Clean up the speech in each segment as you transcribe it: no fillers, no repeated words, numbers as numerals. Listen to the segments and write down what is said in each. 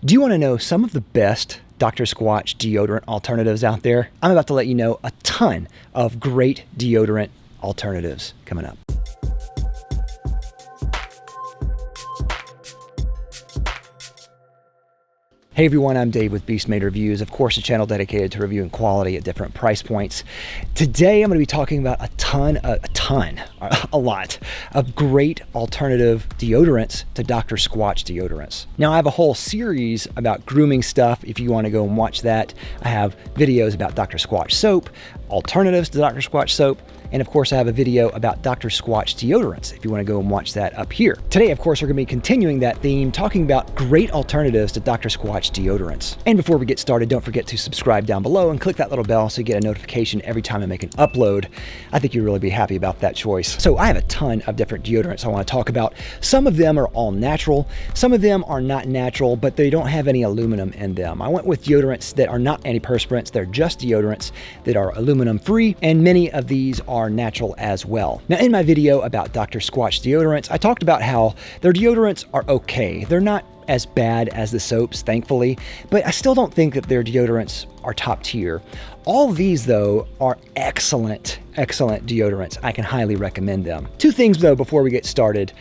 Do you want to know some of the best Dr. Squatch deodorant alternatives out there? I'm about to let you know a ton of great deodorant alternatives coming up. Hey everyone, I'm Dave with Beast Made Reviews, of course a channel dedicated to reviewing quality at different price points. Today I'm going to be talking about a lot of great alternative deodorants to Dr. Squatch deodorants. Now I have a whole series about grooming stuff if you want to go and watch that. I have videos about Dr. Squatch soap, alternatives to Dr. Squatch soap, and of course I have a video about Dr. Squatch deodorants if you want to go and watch that up here. Today of course we're going to be continuing that theme, talking about great alternatives to Dr. Squatch deodorants. And before we get started, don't forget to subscribe down below and click that little bell so you get a notification every time I make an upload. I think you'll really be happy about that choice. So I have a ton of different deodorants I want to talk about. Some of them are all natural, some of them are not natural, but they don't have any aluminum in them. I went with deodorants that are not antiperspirants, they're just deodorants that are aluminum free, and many of these are natural as well. Now in my video about Dr. Squatch deodorants, I talked about how their deodorants are okay. They're not as bad as the soaps, thankfully, but I still don't think that their deodorants are top tier. All these though are excellent deodorants. I can highly recommend them. Two things though before we get started.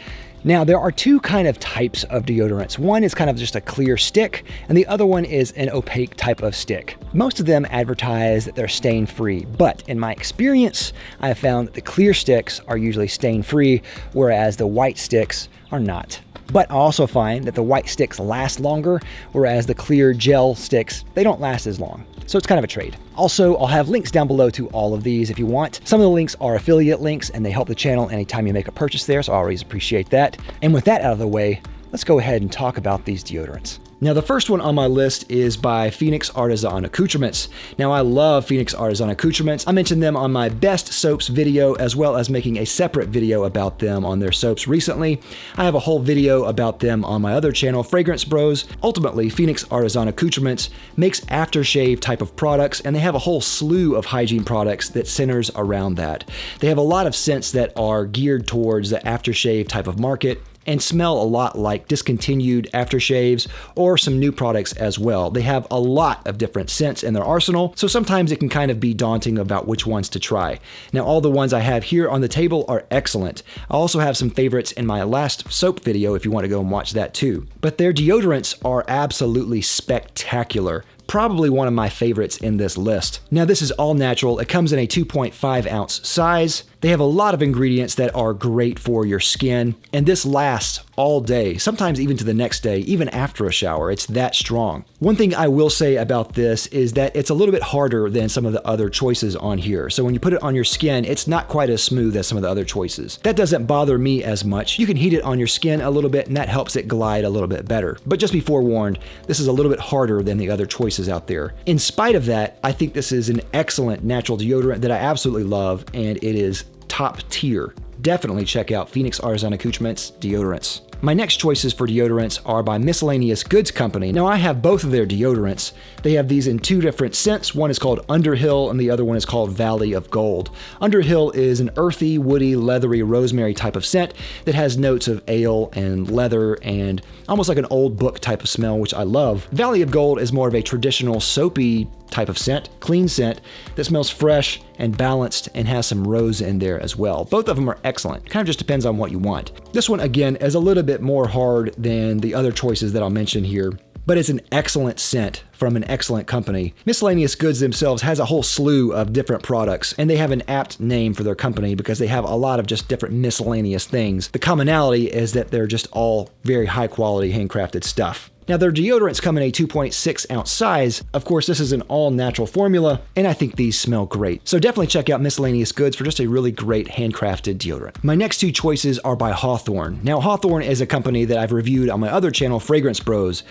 Now, there are two kind of types of deodorants. One is kind of just a clear stick, and the other one is an opaque type of stick. Most of them advertise that they're stain-free, but in my experience, I have found that the clear sticks are usually stain-free, whereas the white sticks are not. But I also find that the white sticks last longer, whereas the clear gel sticks, they don't last as long. So it's kind of a trade. Also, I'll have links down below to all of these if you want. Some of the links are affiliate links and they help the channel anytime you make a purchase there, so I always appreciate that. And with that out of the way, let's go ahead and talk about these deodorants. Now the first one on my list is by Artisan Accoutrements. Now I love Artisan Accoutrements. I mentioned them on my best soaps video as well as making a separate video about them on their soaps recently. I have a whole video about them on my other channel, Fragrance Bros. Ultimately, Artisan Accoutrements makes aftershave type of products, and they have a whole slew of hygiene products that centers around that. They have a lot of scents that are geared towards the aftershave type of market and smell a lot like discontinued aftershaves or some new products as well. They have a lot of different scents in their arsenal, so sometimes it can kind of be daunting about which ones to try. Now, all the ones I have here on the table are excellent. I also have some favorites in my last soap video if you want to go and watch that too. But their deodorants are absolutely spectacular. Probably one of my favorites in this list. Now this is all natural. It comes in a 2.5 ounce size. They have a lot of ingredients that are great for your skin, and this lasts all day, sometimes even to the next day, even after a shower. It's that strong. One thing I will say about this is that it's a little bit harder than some of the other choices on here. So when you put it on your skin, it's not quite as smooth as some of the other choices. That doesn't bother me as much. You can heat it on your skin a little bit, and that helps it glide a little bit better. But just be forewarned, this is a little bit harder than the other choices out there. In spite of that, I think this is an excellent natural deodorant that I absolutely love, and it is top tier. Definitely check out Artisan Accoutrements deodorants. My next choices for deodorants are by Miscellaneous Goods Company. Now I have both of their deodorants. They have these in two different scents. One is called Underhill and the other one is called Valley of Gold. Underhill is an earthy, woody, leathery rosemary type of scent that has notes of ale and leather and almost like an old book type of smell, which I love. Valley of Gold is more of a traditional soapy type of scent, clean scent that smells fresh and balanced and has some rose in there as well. Both of them are excellent. Kind of just depends on what you want. This one again is a little bit more hard than the other choices that I'll mention here, but it's an excellent scent from an excellent company. Miscellaneous Goods themselves has a whole slew of different products, and they have an apt name for their company because they have a lot of just different miscellaneous things. The commonality is that they're just all very high quality handcrafted stuff. Now their deodorants come in a 2.6 ounce size. Of course, this is an all natural formula, and I think these smell great. So definitely check out Miscellaneous Goods for just a really great handcrafted deodorant. My next two choices are by Hawthorne. Now Hawthorne is a company that I've reviewed on my other channel, Fragrance Bros.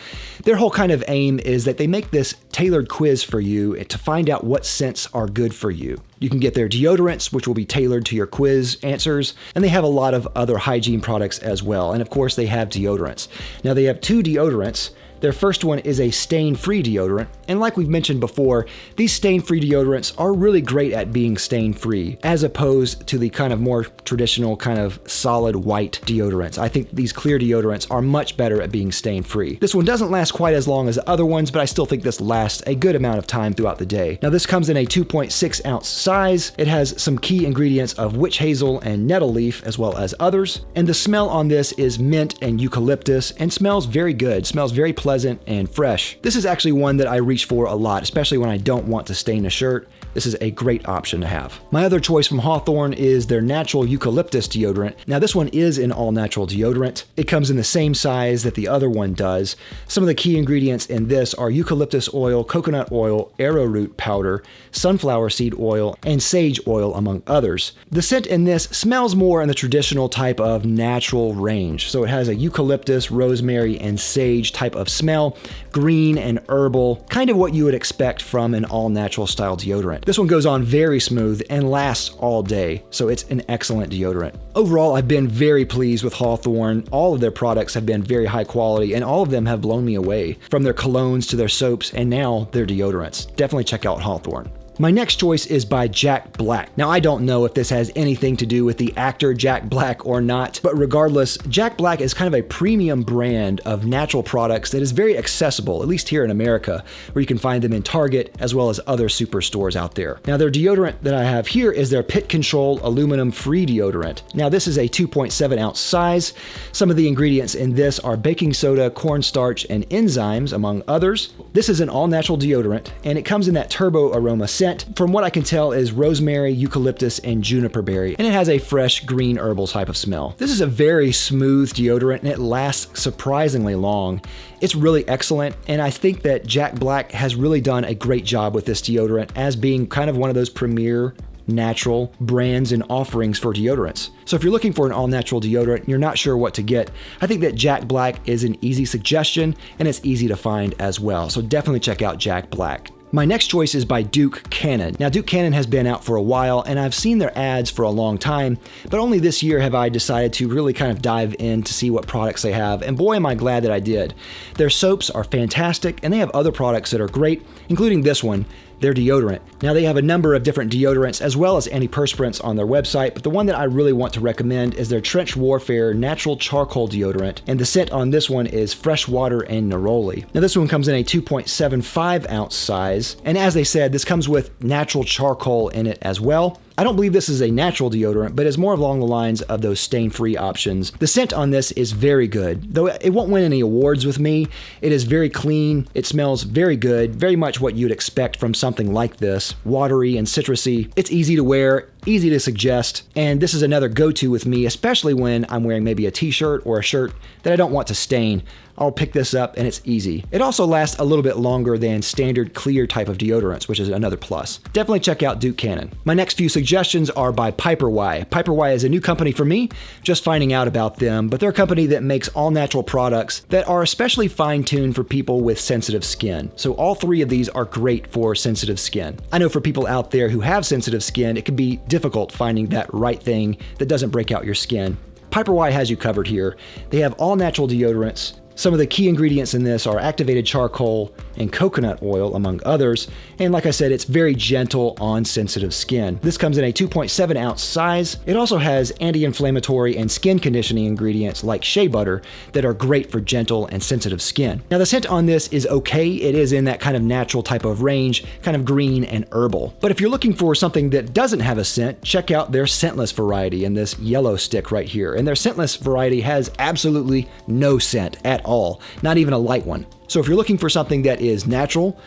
Their whole kind of aim is that they make this tailored quiz for you to find out what scents are good for you. You can get their deodorants, which will be tailored to your quiz answers, and they have a lot of other hygiene products as well. And of course, they have deodorants. Now they have two deodorants Their first one is a stain-free deodorant, and like we've mentioned before, these stain-free deodorants are really great at being stain-free, as opposed to the kind of more traditional kind of solid white deodorants. I think these clear deodorants are much better at being stain-free. This one doesn't last quite as long as the other ones, but I still think this lasts a good amount of time throughout the day. Now this comes in a 2.6 ounce size. It has some key ingredients of witch hazel and nettle leaf, as well as others. And the smell on this is mint and eucalyptus, and smells very good, smells very pleasant and fresh. This is actually one that I reach for a lot, especially when I don't want to stain a shirt. This is a great option to have. My other choice from Hawthorne is their natural eucalyptus deodorant. Now this one is an all-natural deodorant. It comes in the same size that the other one does. Some of the key ingredients in this are eucalyptus oil, coconut oil, arrowroot powder, sunflower seed oil, and sage oil, among others. The scent in this smells more in the traditional type of natural range. So it has a eucalyptus, rosemary, and sage type of smell, green and herbal, kind of what you would expect from an all-natural style deodorant. This one goes on very smooth and lasts all day, so it's an excellent deodorant. Overall, I've been very pleased with Hawthorne. All of their products have been very high quality, and all of them have blown me away, from their colognes to their soaps and now their deodorants. Definitely check out Hawthorne. My next choice is by Jack Black. Now, I don't know if this has anything to do with the actor Jack Black or not, but regardless, Jack Black is kind of a premium brand of natural products that is very accessible, at least here in America, where you can find them in Target as well as other superstores out there. Now, their deodorant that I have here is their Pit Control aluminum-free deodorant. Now, this is a 2.7 ounce size. Some of the ingredients in this are baking soda, cornstarch, and enzymes, among others. This is an all-natural deodorant, and it comes in that turbo aroma scent. From what I can tell is rosemary, eucalyptus, and juniper berry, and it has a fresh green herbal type of smell. This is a very smooth deodorant, and it lasts surprisingly long. It's really excellent, and I think that Jack Black has really done a great job with this deodorant as being kind of one of those premier natural brands and offerings for deodorants. So if you're looking for an all-natural deodorant and you're not sure what to get, I think that Jack Black is an easy suggestion, and it's easy to find as well. So definitely check out Jack Black. My next choice is by Duke Cannon. Now, Duke Cannon has been out for a while, and I've seen their ads for a long time, but only this year have I decided to really kind of dive in to see what products they have, and boy am I glad that I did. Their soaps are fantastic, and they have other products that are great, including this one, their deodorant. Now, they have a number of different deodorants as well as antiperspirants on their website, but the one that I really want to recommend is their Trench Warfare Natural Charcoal Deodorant, and the scent on this one is fresh water and neroli. Now, this one comes in a 2.75 ounce size, and as they said, this comes with natural charcoal in it as well. I don't believe this is a natural deodorant, but it's more along the lines of those stain-free options. The scent on this is very good, though it won't win any awards with me. It is very clean, it smells very good, very much what you'd expect from something like this, watery and citrusy. It's easy to wear, easy to suggest, and this is another go-to with me, especially when I'm wearing maybe a t-shirt or a shirt that I don't want to stain. I'll pick this up and it's easy. It also lasts a little bit longer than standard clear type of deodorants, which is another plus. Definitely check out Duke Cannon. My next few suggestions are by Piper Y. Piper Y is a new company for me, just finding out about them, but they're a company that makes all natural products that are especially fine-tuned for people with sensitive skin. So all three of these are great for sensitive skin. I know for people out there who have sensitive skin, it can be difficult finding that right thing that doesn't break out your skin. Piper Y has you covered here. They have all natural deodorants. Some of the key ingredients in this are activated charcoal and coconut oil, among others. And like I said, it's very gentle on sensitive skin. This comes in a 2.7 ounce size. It also has anti-inflammatory and skin conditioning ingredients like shea butter that are great for gentle and sensitive skin. Now, the scent on this is okay. It is in that kind of natural type of range, kind of green and herbal. But if you're looking for something that doesn't have a scent, check out their scentless variety in this yellow stick right here. And their scentless variety has absolutely no scent at all, not even a light one. So if you're looking for something that is natural,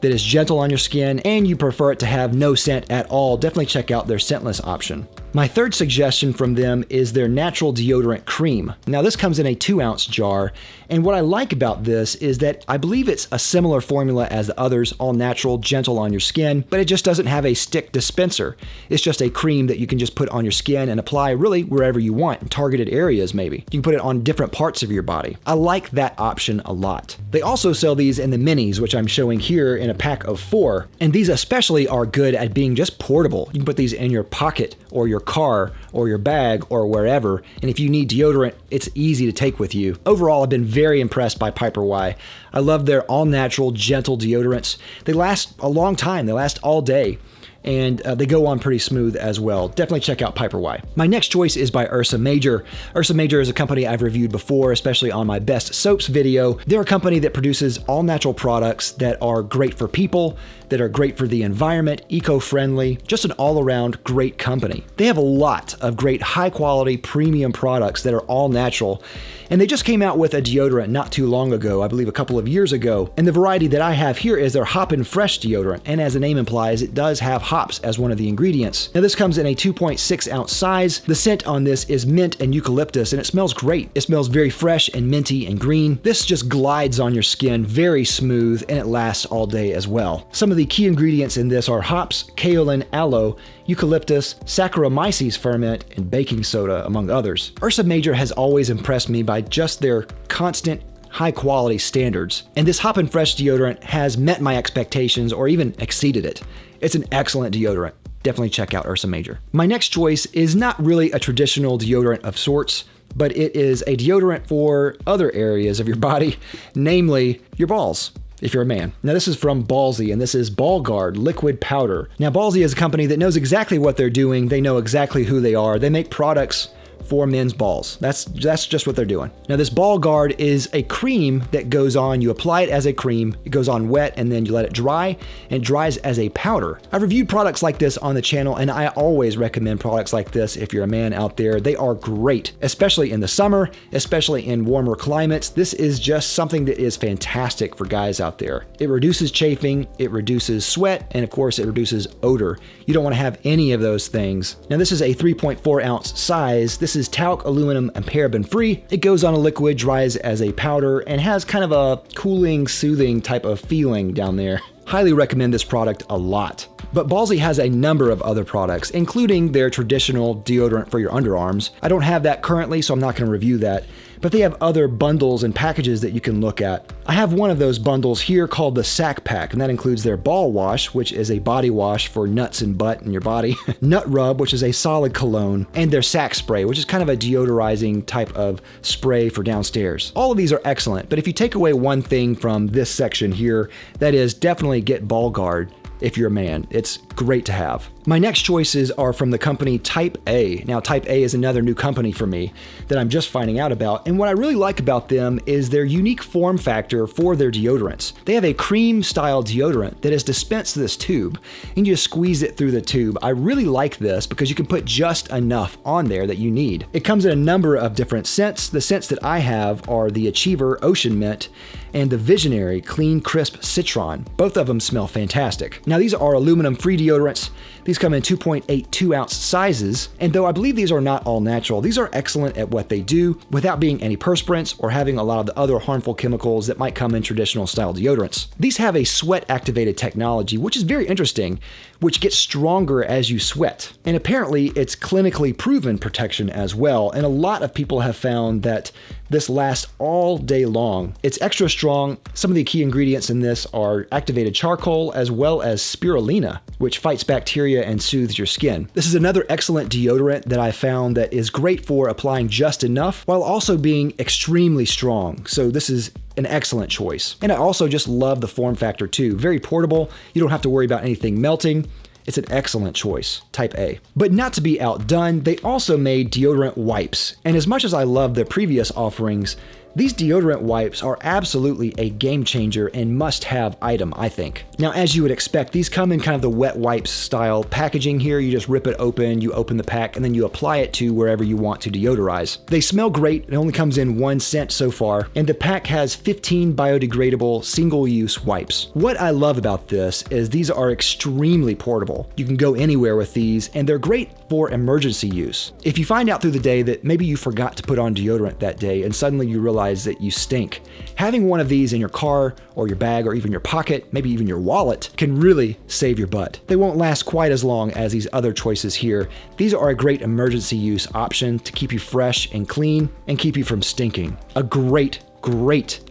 that is gentle on your skin, and you prefer it to have no scent at all, definitely check out their scentless option. My third suggestion from them is their natural deodorant cream. Now, this comes in a 2 ounce jar, and what I like about this is that I believe it's a similar formula as the others, all natural, gentle on your skin, but it just doesn't have a stick dispenser. It's just a cream that you can just put on your skin and apply really wherever you want, in targeted areas maybe. You can put it on different parts of your body. I like that option a lot. They also sell these in the minis, which I'm showing here in a pack of 4, and these especially are good at being just portable. You can put these in your pocket or your car or your bag or wherever. And if you need deodorant, it's easy to take with you. Overall, I've been very impressed by Piper Y. I love their all-natural, gentle deodorants. They last a long time. They last all day. And they go on pretty smooth as well. Definitely check out Piper Y. My next choice is by Ursa Major. Ursa Major is a company I've reviewed before, especially on my best soaps video. They're a company that produces all natural products that are great for people, that are great for the environment, eco-friendly, just an all-around great company. They have a lot of great high-quality premium products that are all natural. And they just came out with a deodorant not too long ago, I believe a couple of years ago. And the variety that I have here is their Hoppin' Fresh deodorant. And as the name implies, it does have hops as one of the ingredients. Now this comes in a 2.6 ounce size. The scent on this is mint and eucalyptus, and it smells great. It smells very fresh and minty and green. This just glides on your skin, very smooth, and it lasts all day as well. Some of the key ingredients in this are hops, kaolin, aloe, eucalyptus, Saccharomyces ferment, and baking soda, among others. Ursa Major has always impressed me by just their constant high quality standards. And this Hoppin' Fresh deodorant has met my expectations or even exceeded it. It's an excellent deodorant. Definitely check out Ursa Major. My next choice is not really a traditional deodorant of sorts, but it is a deodorant for other areas of your body, namely your balls, if you're a man. Now this is from Ballsy, and this is Ball Guard Liquid Powder. Now Ballsy is a company that knows exactly what they're doing. They know exactly who they are. They make products for men's balls. That's just what they're doing. Now this Ball Guard is a cream that goes on, you apply it as a cream, it goes on wet, and then you let it dry, and it dries as a powder. I've reviewed products like this on the channel, and I always recommend products like this if you're a man out there. They are great, especially in the summer, especially in warmer climates. This is just something that is fantastic for guys out there. It reduces chafing, it reduces sweat, and of course it reduces odor. You don't want to have any of those things. Now this is a 3.4 ounce size. This is talc, aluminum, and paraben free. It goes on a liquid, dries as a powder, and has kind of a cooling, soothing type of feeling down there. Highly recommend this product a lot. But Ballsy has a number of other products, including their traditional deodorant for your underarms. I don't have that currently, so I'm not going to review that. But they have other bundles and packages that you can look at. I have one of those bundles here called the Sack Pack, and that includes their Ball Wash, which is a body wash for nuts and butt in your body, Nut Rub, which is a solid cologne, and their Sack Spray, which is kind of a deodorizing type of spray for downstairs. All of these are excellent, but if you take away one thing from this section here, that is definitely get Ball Guard. If you're a man, it's great to have. My next choices are from the company Type A. Now, Type A is another new company for me that I'm just finding out about. And what I really like about them is their unique form factor for their deodorants. They have a cream style deodorant that is dispensed to this tube, and you just squeeze it through the tube. I really like this because you can put just enough on there that you need. It comes in a number of different scents. The scents that I have are the Achiever Ocean Mint and the Visionary Clean Crisp Citron. Both of them smell fantastic. Now these are aluminum-free deodorants. These come in 2.82 ounce sizes, and though I believe these are not all natural, these are excellent at what they do without being antiperspirants or having a lot of the other harmful chemicals that might come in traditional style deodorants. These have a sweat-activated technology, which is very interesting, which gets stronger as you sweat. And apparently it's clinically proven protection as well, and a lot of people have found that this lasts all day long. It's extra strong. Some of the key ingredients in this are activated charcoal as well as spirulina, which fights bacteria and soothes your skin. This is another excellent deodorant that I found that is great for applying just enough while also being extremely strong. So this is an excellent choice. And I also just love the form factor too. Very portable. You don't have to worry about anything melting. It's an excellent choice, Type A. But not to be outdone, they also made deodorant wipes. And as much as I love their previous offerings, these deodorant wipes are absolutely a game changer and must-have item, I think. Now, as you would expect, these come in kind of the wet wipes style packaging here. You just rip it open, you open the pack, and then you apply it to wherever you want to deodorize. They smell great. It only comes in one scent so far, and the pack has 15 biodegradable single-use wipes. What I love about this is these are extremely portable. You can go anywhere with these, and they're great for emergency use. If you find out through the day that maybe you forgot to put on deodorant that day and suddenly you realize that you stink, having one of these in your car or your bag or even your pocket, maybe even your wallet, can really save your butt. They won't last quite as long as these other choices here. These are a great emergency use option to keep you fresh and clean and keep you from stinking. A great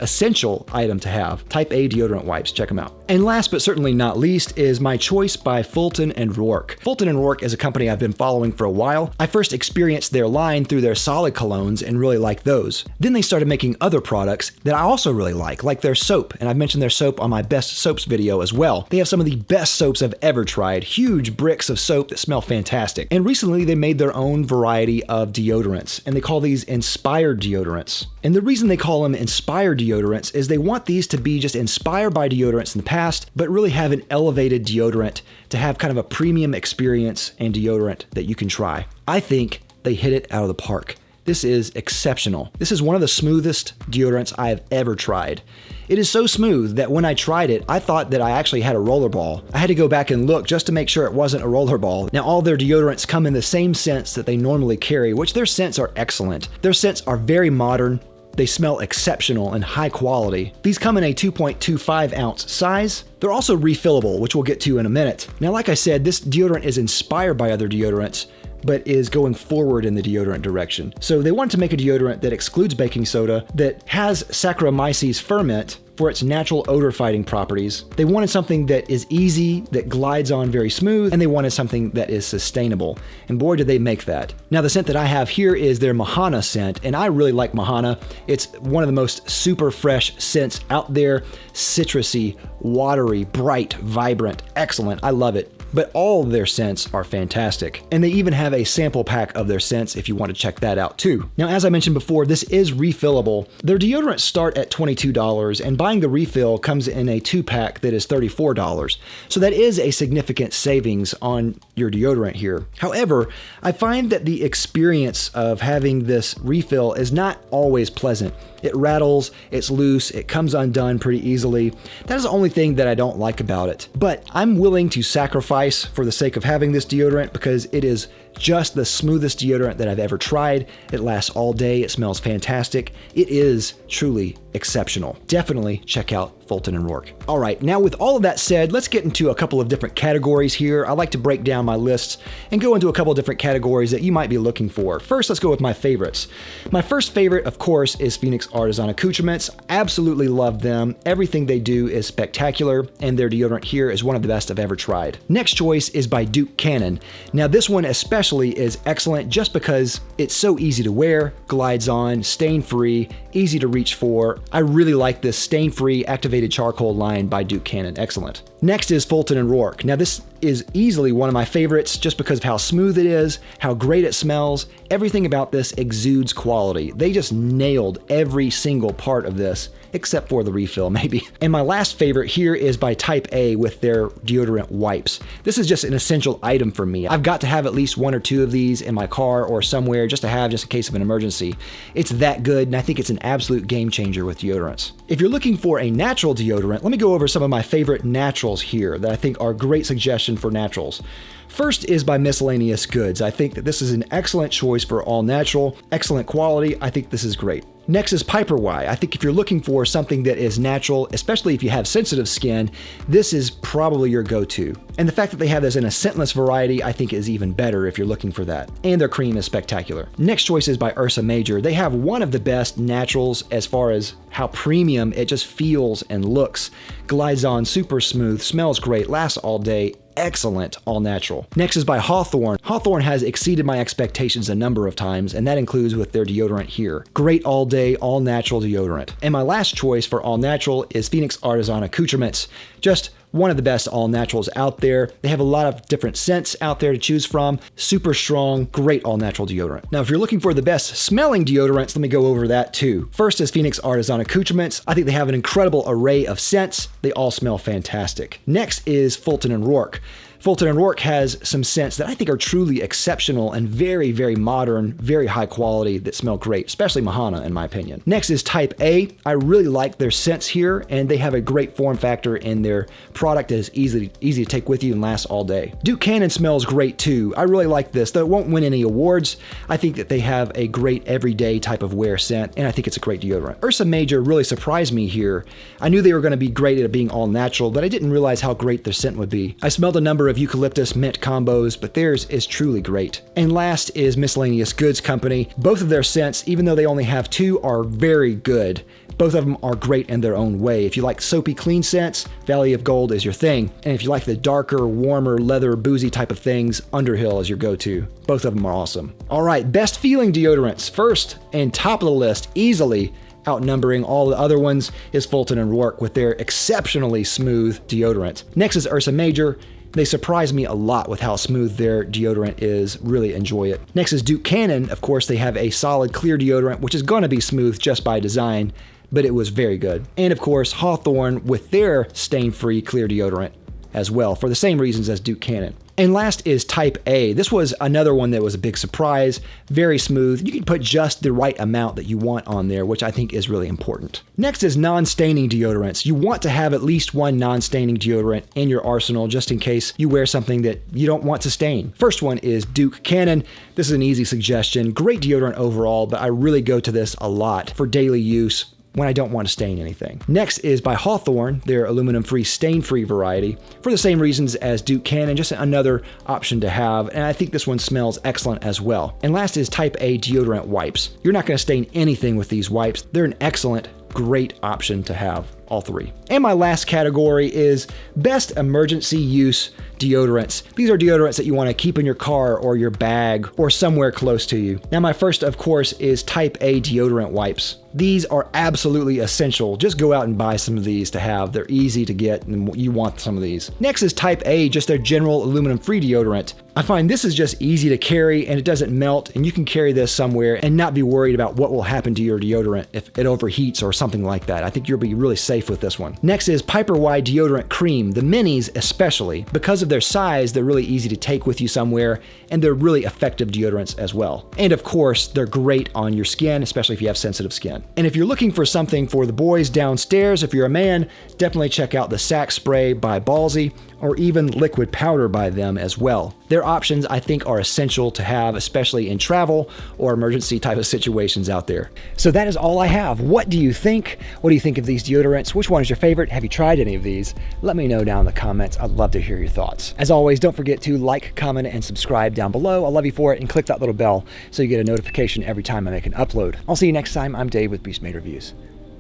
essential item to have. Type A deodorant wipes, check them out. And last but certainly not least is my choice by Fulton Roark. Fulton Roark is a company I've been following for a while. I first experienced their line through their solid colognes and really liked those. Then they started making other products that I also really like their soap, and I've mentioned their soap on my best soaps video as well. They have some of the best soaps I've ever tried, huge bricks of soap that smell fantastic. And recently they made their own variety of deodorants, and they call these inspired deodorants. And the reason they call them inspired deodorants is they want these to be just inspired by deodorants in the past, but really have an elevated deodorant to have kind of a premium experience and deodorant that you can try. I think they hit it out of the park. This is exceptional. This is one of the smoothest deodorants I have ever tried. It is so smooth that when I tried it, I thought that I actually had a rollerball. I had to go back and look just to make sure it wasn't a rollerball. Now, all their deodorants come in the same scents that they normally carry, which their scents are excellent. Their scents are very modern. They smell exceptional and high quality. These come in a 2.25 ounce size. They're also refillable, which we'll get to in a minute. Now, like I said, this deodorant is inspired by other deodorants, but is going forward in the deodorant direction. So they wanted to make a deodorant that excludes baking soda, that has Saccharomyces ferment for its natural odor fighting properties. They wanted something that is easy, that glides on very smooth, and they wanted something that is sustainable. And boy, did they make that. Now, the scent that I have here is their Mahana scent, and I really like Mahana. It's one of the most super fresh scents out there. Citrusy, watery, bright, vibrant, excellent. I love it. But all of their scents are fantastic. And they even have a sample pack of their scents if you want to check that out too. Now, as I mentioned before, this is refillable. Their deodorants start at $22, and buying the refill comes in a 2-pack that is $34. So that is a significant savings on your deodorant here. However, I find that the experience of having this refill is not always pleasant. It rattles, it's loose, it comes undone pretty easily. That is the only thing that I don't like about it. But I'm willing to sacrifice for the sake of having this deodorant because it is just the smoothest deodorant that I've ever tried. It lasts all day, it smells fantastic. It is truly exceptional. Definitely check out Fulton Roark. All right, now with all of that said, let's get into a couple of different categories here. I like to break down my lists and go into a couple of different categories that you might be looking for. First, let's go with my favorites. My first favorite, of course, is Phoenix Artisan Accoutrements. Absolutely love them. Everything they do is spectacular, and their deodorant here is one of the best I've ever tried. Next choice is by Duke Cannon. Now, this one especially is excellent just because it's so easy to wear, glides on, stain-free, easy to reach for. I really like this stain-free activated charcoal line by Duke Cannon. Excellent. Next is Fulton Roark. Now, this is easily one of my favorites just because of how smooth it is, how great it smells. Everything about this exudes quality. They just nailed every single part of this, except for the refill maybe. And my last favorite here is by Type A with their deodorant wipes. This is just an essential item for me. I've got to have at least 1 or 2 of these in my car or somewhere just to have just in case of an emergency. It's that good, and I think it's an absolute game changer with deodorants. If you're looking for a natural deodorant, let me go over some of my favorite naturals here that I think are great suggestions for naturals. First is by Miscellaneous Goods. I think that this is an excellent choice for all natural, excellent quality. I think this is great. Next is Piper Y. I think if you're looking for something that is natural, especially if you have sensitive skin, this is probably your go-to. And the fact that they have this in a scentless variety, I think is even better if you're looking for that. And their cream is spectacular. Next choice is by Ursa Major. They have one of the best naturals as far as how premium it just feels and looks. Glides on super smooth, smells great, lasts all day. Excellent, all natural. Next is by Hawthorne. Hawthorne has exceeded my expectations a number of times, and that includes with their deodorant here. Great all day, all natural deodorant. And my last choice for all natural is Phoenix Artisan Accoutrements. Just one of the best all naturals out there. They have a lot of different scents out there to choose from. Super strong, great all natural deodorant. Now, if you're looking for the best smelling deodorants, let me go over that too. First is Phoenix Artisan Accoutrements. I think they have an incredible array of scents. They all smell fantastic. Next is Fulton Roark. Fulton Roark has some scents that I think are truly exceptional and very, very modern, very high quality that smell great, especially Mahana in my opinion. Next is Type A. I really like their scents here, and they have a great form factor in their product that is easy to take with you and lasts all day. Duke Cannon smells great too. I really like this, though it won't win any awards. I think that they have a great everyday type of wear scent, and I think it's a great deodorant. Ursa Major really surprised me here. I knew they were going to be great at being all natural, but I didn't realize how great their scent would be. I smelled a number of eucalyptus mint combos, but theirs is truly great. And last is Miscellaneous Goods Company. Both of their scents, even though they only have 2, are very good. Both of them are great in their own way. If you like soapy, clean scents, Valley of Gold is your thing. And if you like the darker, warmer, leather, boozy type of things, Underhill is your go-to. Both of them are awesome. All right, best feeling deodorants. First and top of the list, easily outnumbering all the other ones, is Fulton Roark with their exceptionally smooth deodorant. Next is Ursa Major. They surprise me a lot with how smooth their deodorant is. Really enjoy it. Next is Duke Cannon. Of course, they have a solid clear deodorant, which is going to be smooth just by design, but it was very good. And of course, Hawthorne with their stain-free clear deodorant as well, for the same reasons as Duke Cannon. And last is Type A. This was another one that was a big surprise. Very smooth. You can put just the right amount that you want on there, which I think is really important. Next is non-staining deodorants. You want to have at least one non-staining deodorant in your arsenal just in case you wear something that you don't want to stain. First one is Duke Cannon. This is an easy suggestion. Great deodorant overall, but I really go to this a lot for daily use when I don't want to stain anything. Next is by Hawthorne, their aluminum-free, stain-free variety, for the same reasons as Duke Cannon, just another option to have, and I think this one smells excellent as well. And last is Type A deodorant wipes. You're not going to stain anything with these wipes. They're an excellent, great option to have, all 3. And my last category is best emergency use deodorants. These are deodorants that you want to keep in your car or your bag or somewhere close to you. Now my first, of course, is Type A deodorant wipes. These are absolutely essential. Just go out and buy some of these to have. They're easy to get and you want some of these. Next is Type A, just their general aluminum-free deodorant. I find this is just easy to carry and it doesn't melt, and you can carry this somewhere and not be worried about what will happen to your deodorant if it overheats or something like that. I think you'll be really safe with this one. Next is Piper Wide Deodorant Cream. The minis especially, because of their size, they're really easy to take with you somewhere, and they're really effective deodorants as well. And of course, they're great on your skin, especially if you have sensitive skin. And if you're looking for something for the boys downstairs, if you're a man, definitely check out the Sack Spray by Ballsy, or even liquid powder by them as well. Their options, I think, are essential to have, especially in travel or emergency type of situations out there. So that is all I have. What do you think? What do you think of these deodorants? Which one is your favorite? Have you tried any of these? Let me know down in the comments. I'd love to hear your thoughts. As always, don't forget to like, comment, and subscribe down below. I love you for it, and click that little bell so you get a notification every time I make an upload. I'll see you next time. I'm Dave with Beast Made Reviews.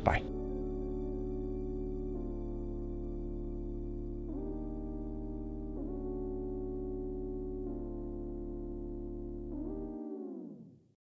Bye.